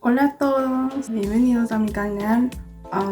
Hola a todos, bienvenidos a mi canal. I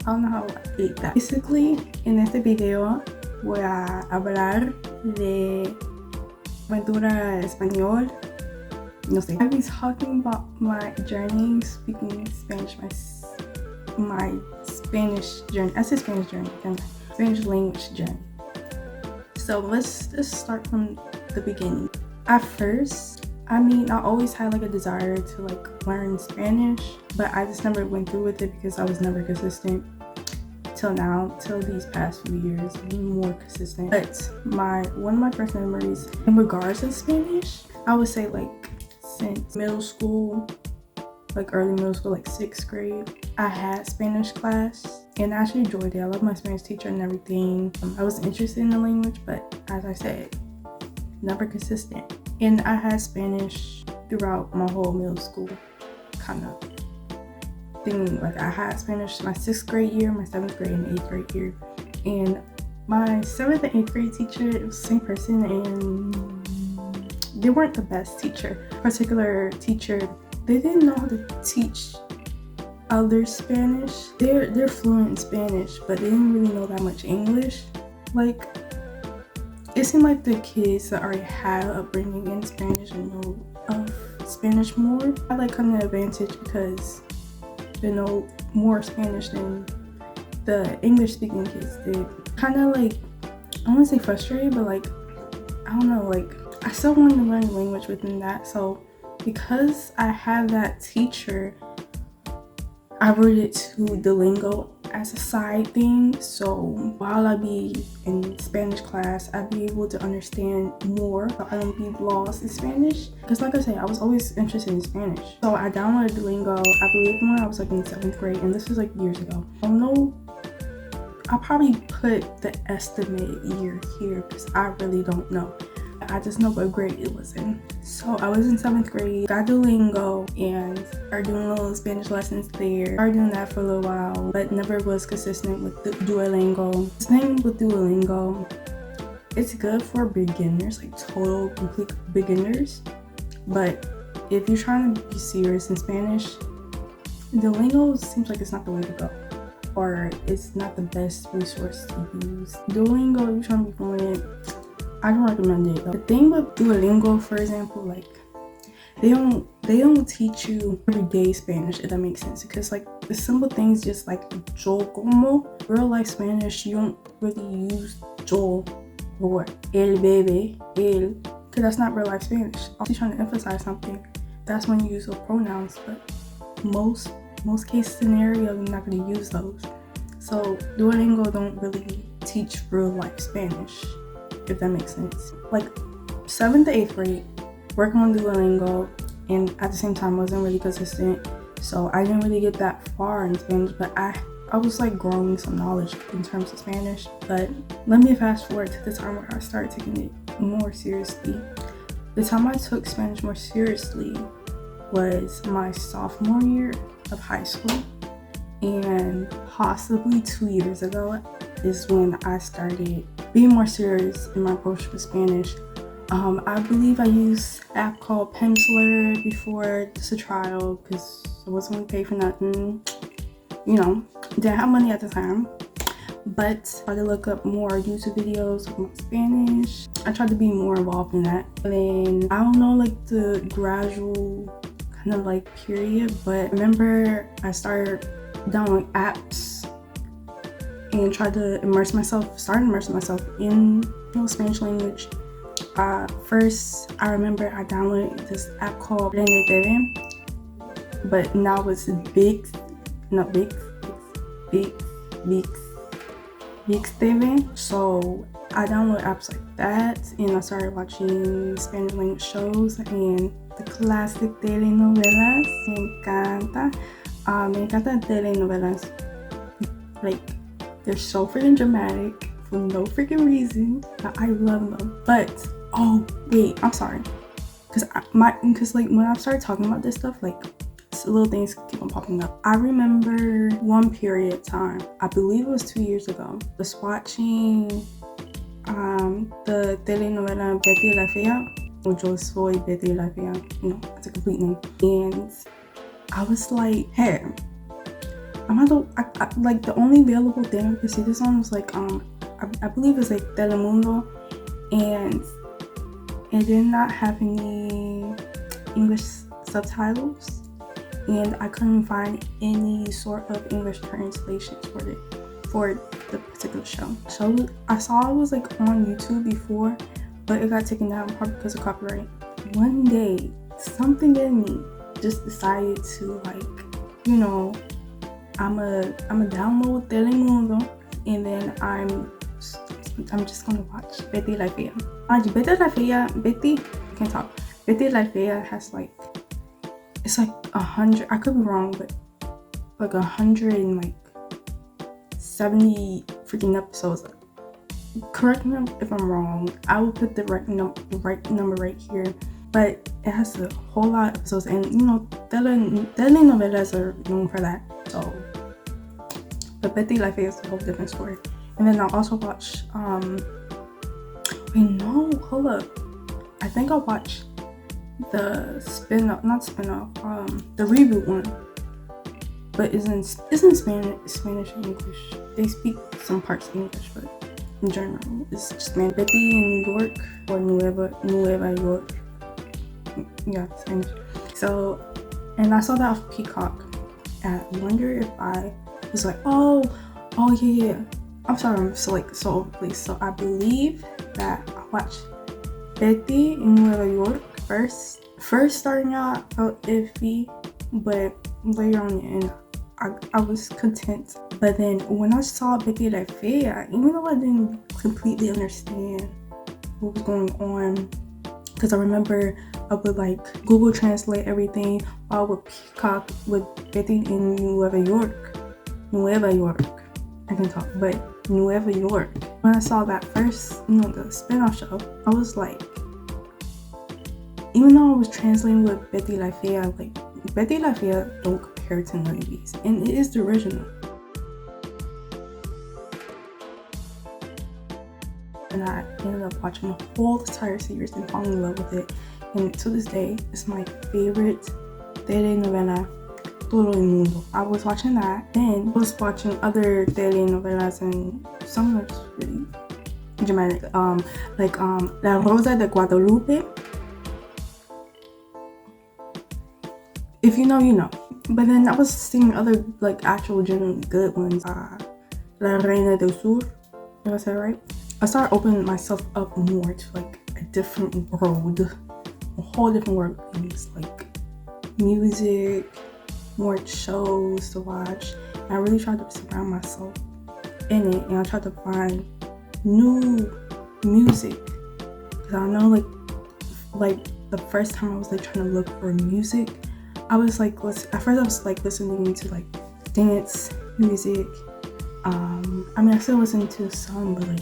don't know how to eat that. Basically, en este video voy a hablar de aventura español. No sé. I'll be talking about my journey speaking Spanish, my Spanish journey. I say Spanish journey, Spanish language journey. So let's just start from the beginning. At first, I always had like a desire to like learn Spanish, but I just never went through with it because I was never consistent till now, till these past few years, more consistent. But one of my first memories in regards to Spanish, I would say like since middle school, like early middle school, like 6th grade, I had Spanish class and I actually enjoyed it. I love my Spanish teacher and everything. I was interested in the language, but as I said, never consistent. And I had Spanish throughout my whole middle school kind of thing. Like I had Spanish my 6th grade year, my 7th grade, and 8th grade year. And my 7th and 8th grade teacher, it was the same person, and they weren't the best teacher. Particular teacher, they didn't know how to teach other Spanish. They're fluent in Spanish, but they didn't really know that much English. Like, it seemed like the kids that already had upbringing in Spanish and know of Spanish more had like kind of advantage because they know more Spanish than the English speaking kids did. Kind of like, I don't want to say frustrated, but like, I don't know, like I still wanted to learn the language within that. So because I had that teacher, I rooted to Duolingo as a side thing. So while I be in Spanish class, I'd be able to understand more, so I don't be lost in Spanish. Because like I said, I was always interested in Spanish. So I downloaded Duolingo, I believe when I was like in 7th grade, and this was like years ago. I don't know, I'll probably put the estimated year here because I really don't know. I just know what grade it was in. So I was in 7th grade, got Duolingo, and started doing little Spanish lessons there. Started doing that for a little while, but never was consistent with the Duolingo. The thing with Duolingo, it's good for beginners, like total complete beginners. But if you're trying to be serious in Spanish, Duolingo seems like it's not the way to go, or it's not the best resource to use. Duolingo, if you're trying to be fluent, I don't recommend it though. The thing with Duolingo, for example, like they don't teach you everyday Spanish, if that makes sense. Because like the simple things, just like yo como, real life Spanish, you don't really use yo or el bebe, el, because that's not real life Spanish. If you're trying to emphasize something, that's when you use those pronouns. But most case scenario, you're not going to use those. So Duolingo don't really teach real life Spanish, if that makes sense. Like 7th to 8th grade, working on Duolingo, and at the same time I wasn't really consistent, so I didn't really get that far in Spanish, but I was like growing some knowledge in terms of Spanish. But let me fast forward to the time where I started taking it more seriously. The time I took Spanish more seriously was my sophomore year of high school, and possibly 2 years ago is when I started being more serious in my approach with Spanish. I believe I used an app called Penciler before, just a trial, because I wasn't going to pay for nothing. You know, didn't have money at the time. But I tried to look up more YouTube videos of my Spanish. I tried to be more involved in that. And then, I don't know, like the gradual kind of like period, but I remember I started downloading apps and tried to immerse myself in Spanish language. First, I remember I downloaded this app called Aprendiendo, but now it's Big TV. So I downloaded apps like that, and I started watching Spanish language shows and the classic telenovelas. Me encantan telenovelas. Like, they're so freaking dramatic for no freaking reason, but I love them. But oh wait, I'm sorry, because like when I started talking about this stuff, like little things keep on popping up. I remember one period of time, I believe it was 2 years ago, I was watching the telenovela Betty la Fea. Yo soy Betty la Fea. It's a complete name. And I was like, hey, like the only available thing I could see this on was like I believe it's like Telemundo, and it did not have any English subtitles, and I couldn't find any sort of English translations for the particular show. So I saw it was like on YouTube before, but it got taken down probably because of copyright. One day, something in me just decided to I'ma download Telemundo, and then I'm just gonna watch Betty la Fea. Betty, I can't talk. Betty la Fea has it's like 100, I could be wrong, but like 170 freaking episodes. Correct me if I'm wrong. I will put the right number right here. But it has a whole lot of episodes, and telenovelas are known for that. So, but Betty la Fea is a whole different story. And then I'll also watch hold up. I think I'll watch the the reboot one. But isn't Spanish and English. They speak some parts English, but in general, it's just Betty in New York, or Nueva York. Yeah, Spanish. So, and I saw that off Peacock. And I wonder if I was like, oh yeah. I'm sorry, I'm so overpleased. So I believe that I watched Betty in Nueva York first. First starting out, I felt iffy, but later on in, I was content. But then when I saw Betty la Fea, even though I didn't completely understand what was going on, because I remember I would Google Translate everything while with Peacock with Betty in Nueva York. I can talk, but Nueva York. When I saw that first, the spin-off show, I was like, even though I was translating with Betty la Fea, Betty la Fea don't compare to none of these, and it is the original. And I ended up watching the whole entire series and falling in love with it. And to this day, it's my favorite telenovela, Todo el Mundo. I was watching that, then I was watching other telenovelas, and some that's really dramatic. La Rosa de Guadalupe. If you know, you know. But then I was seeing other actual genuinely good ones. La Reina del Sur. Did I say it right? I started opening myself up more to a different world, a whole different world of things, music, more shows to watch. And I really tried to surround myself in it, and I tried to find new music, because I know the first time I was trying to look for music, I was at first I was listening to dance music. I mean, I still listen to some, but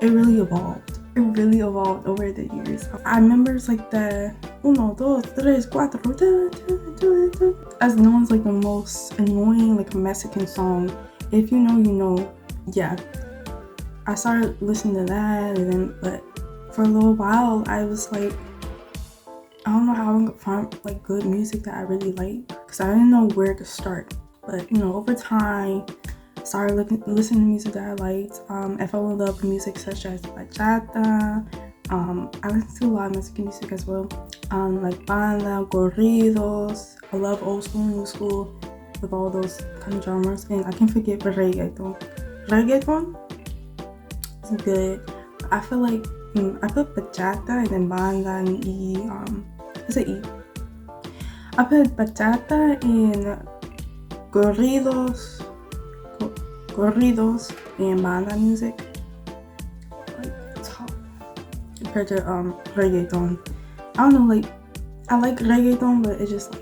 it really evolved. It really evolved over the years. I remember it's the 1, 2, 3, 4 as known as the most annoying Mexican song. If you know, you know. Yeah, I started listening to that, and then but for a little while I was I don't know how I'm gonna find good music that I really like, because I didn't know where to start. But over time, started listening to music that I liked. I fell in love with music such as bachata. I listen to a lot of Mexican music as well, banda, corridos. I love old school, new school, with all those kind of genres. And I can't forget reggaeton. Reggaeton is good. I feel I put bachata and then banda and I put bachata and corridos and banda music top compared to reggaeton. I don't know, I like reggaeton, but it's just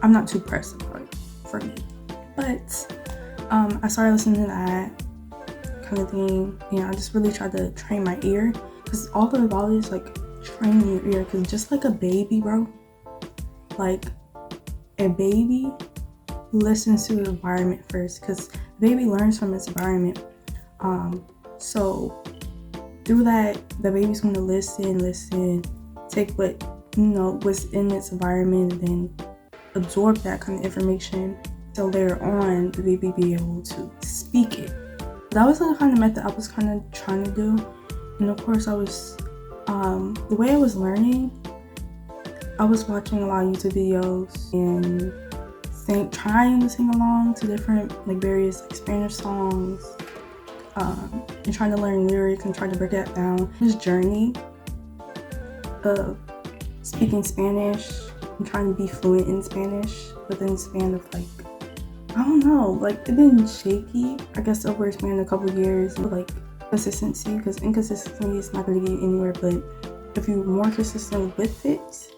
I'm not too pressed for me. But I started listening to that kind of thing, and I just really tried to train my ear, because all the about is training your ear, because just like a baby, bro, a baby listens to the environment first, because baby learns from its environment. So through that, the baby's going to listen, take what, was in its environment and then absorb that kind of information, so later on the baby be able to speak it. That was the kind of method I was kind of trying to do. And of course I was, the way I was learning, I was watching a lot of YouTube videos and trying to sing along to different various various Spanish songs, and trying to learn lyrics and trying to break that down. This journey of speaking Spanish and trying to be fluent in Spanish within the span of I don't know, it's been shaky, I guess, over a span of a couple of years. Consistency, because inconsistency is not going to get you anywhere, but if you're more consistent with it,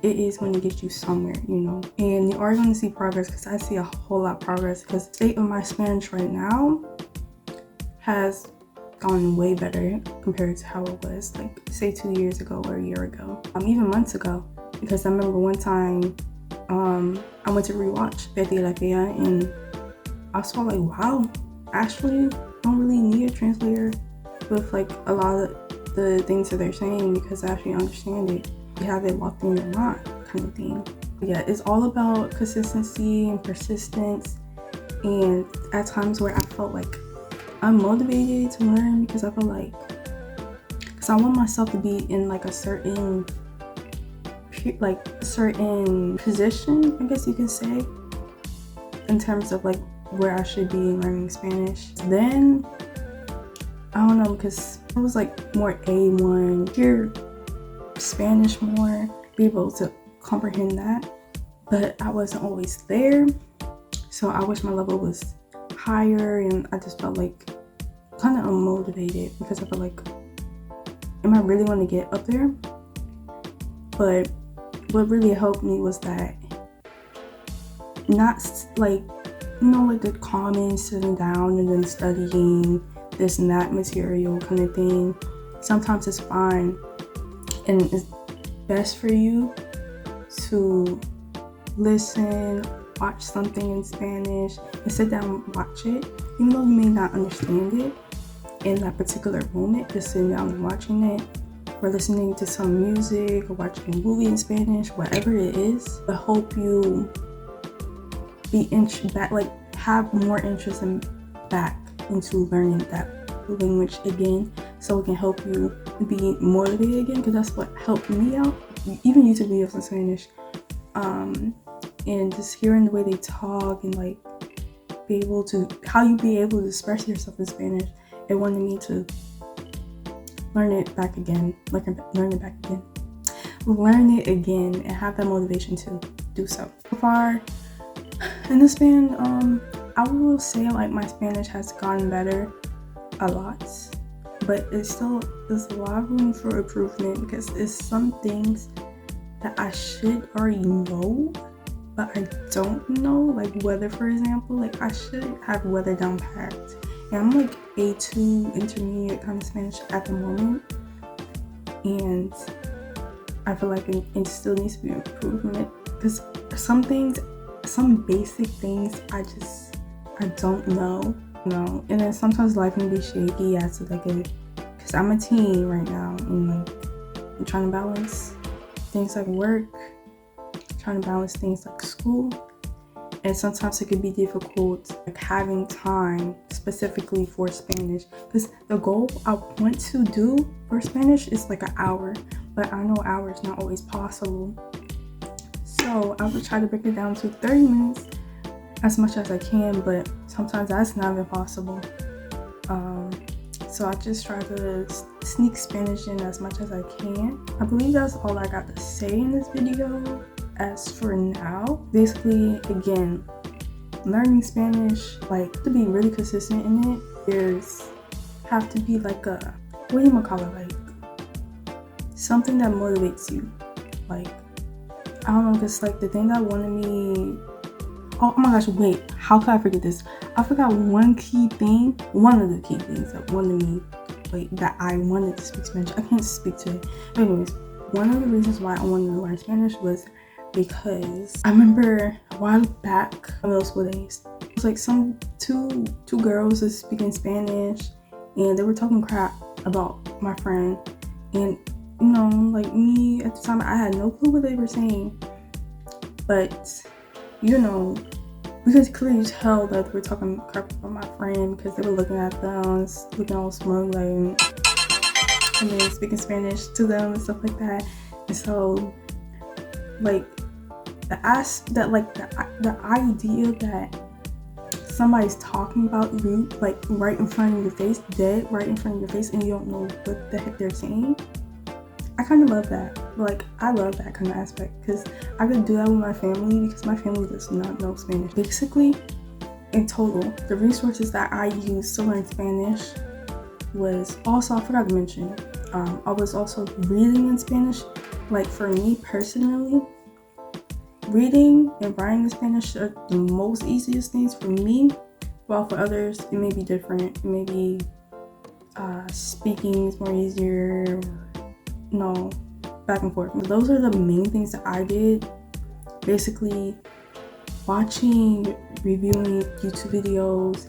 it is going to get you somewhere, and you are going to see progress, because I see a whole lot of progress, because the state of my Spanish right now has gone way better compared to how it was say 2 years ago or a year ago, even months ago, because I remember one time I went to rewatch Viaje, and I saw wow, actually don't really need a translator with a lot of the things that they're saying, because I actually understand it. You have it locked in your mind, kind of thing. But yeah, it's all about consistency and persistence, and at times where I felt I'm motivated to learn, because I feel because I want myself to be in a certain certain position, I guess you can say, in terms of where I should be in learning Spanish. Then I don't know, because I was more A1, hear Spanish more, be able to comprehend that, but I wasn't always there. So I wish my level was higher, and I just felt kind of unmotivated, because I felt am I really going to get up there? But what really helped me was that not the common sitting down and then studying this and that material kind of thing. Sometimes it's fine and it's best for you to listen, watch something in Spanish, and sit down and watch it, even though you may not understand it in that particular moment. Just sitting down and watching it, or listening to some music, or watching a movie in Spanish, whatever it is, to help you be have more interest in back into learning that language again, so it can help you be motivated again, because that's what helped me out. Even YouTube videos in Spanish, and just hearing the way they talk and how you be able to express yourself in Spanish, it wanted me to learn it again, and have that motivation to do so. So far in this span, I will say my Spanish has gotten better a lot, but there's a lot of room for improvement, because there's some things that I should already know, but I don't know, weather, for example. I should have weather down packed, and I'm A2 intermediate kind of Spanish at the moment, and I feel it still needs to be improvement, because some basic things I don't know, and then sometimes life can be shaky as to because I'm a teen right now, and I'm trying to balance things work, trying to balance things school, and sometimes it can be difficult having time specifically for Spanish, because the goal I want to do for Spanish is an hour, but I know an hour is not always possible, so I would try to break it down to 30 minutes as much as I can, but sometimes that's not even possible. So I just try to sneak Spanish in as much as I can. I believe that's all I got to say in this video as for now. Basically, again, learning Spanish, to be really consistent in it, there's have to be something that motivates you. I don't know, because the thing that wanted me, oh my gosh, wait, how could I forget this? I forgot one of the key things that wanted me, that I wanted to speak Spanish. I can't speak to it. Anyways, one of the reasons why I wanted to learn Spanish was because I remember a while back in middle school days, it was some two girls was speaking Spanish, and they were talking crap about my friend, and like me at the time, I had no clue what they were saying. But, we could clearly tell that they were talking crap about my friend because they were looking at them, looking all smug, like, and then speaking Spanish to them and stuff like that. And so, like, the idea that somebody's talking about you, like, right in front of your face, dead right in front of your face, and you don't know what the heck they're saying, I kind of love that. Like, I love that kind of aspect because I could do that with my family because my family does not know Spanish. Basically, in total, the resources that I used to learn Spanish was also, I forgot to mention, I was also reading in Spanish. Like, for me personally, reading and writing in Spanish are the most easiest things for me, while for others it may be different. Maybe speaking is more easier, back and forth. Those are the main things that I did. Basically, watching, reviewing YouTube videos,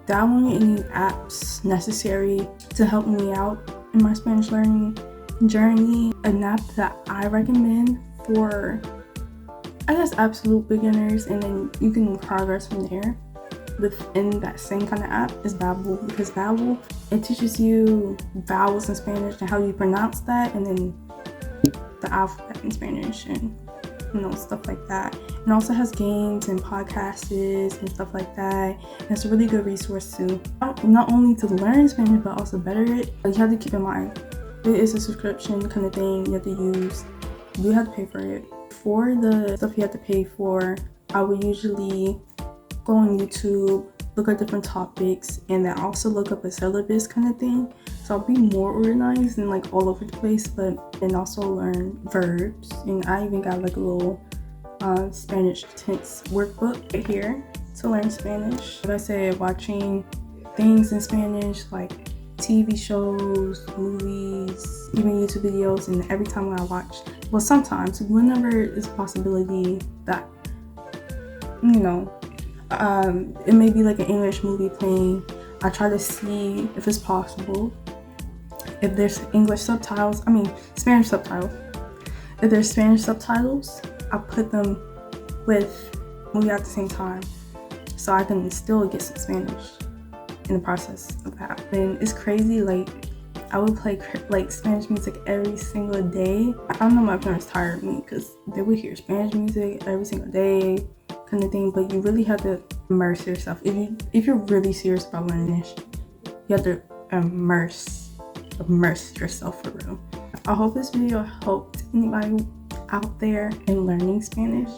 downloading any apps necessary to help me out in my Spanish learning journey. An app that I recommend for, I guess, absolute beginners, and then you can progress from there within that same kind of app, is Babbel, because Babbel, it teaches you vowels in Spanish and how you pronounce that, and then the alphabet in Spanish, and stuff like that. And also has games and podcasts and stuff like that. And it's a really good resource too, not only to learn Spanish but also better it. You have to keep in mind, it is a subscription kind of thing you have to use. You have to pay for it. For the stuff you have to pay for, I would usually go on YouTube, look at different topics, and then also look up a syllabus kind of thing. So I'll be more organized and like all over the place, and also learn verbs. And I even got like a little Spanish tense workbook right here to learn Spanish. Like I said, watching things in Spanish, like TV shows, movies, even YouTube videos, and every time when I watch, well, sometimes, whenever it's a possibility that, it may be like an English movie playing, I try to see if it's possible. If there's Spanish subtitles. If there's Spanish subtitles, I put them with movie at the same time, so I can still get some Spanish in the process of that. And it's crazy, like, I would play like Spanish music every single day. I know my parents tired of me because they would hear Spanish music every single day kind of thing, but you really have to immerse yourself. If you're really serious about learning English, you have to immerse yourself for real. I hope this video helped anybody out there in learning Spanish.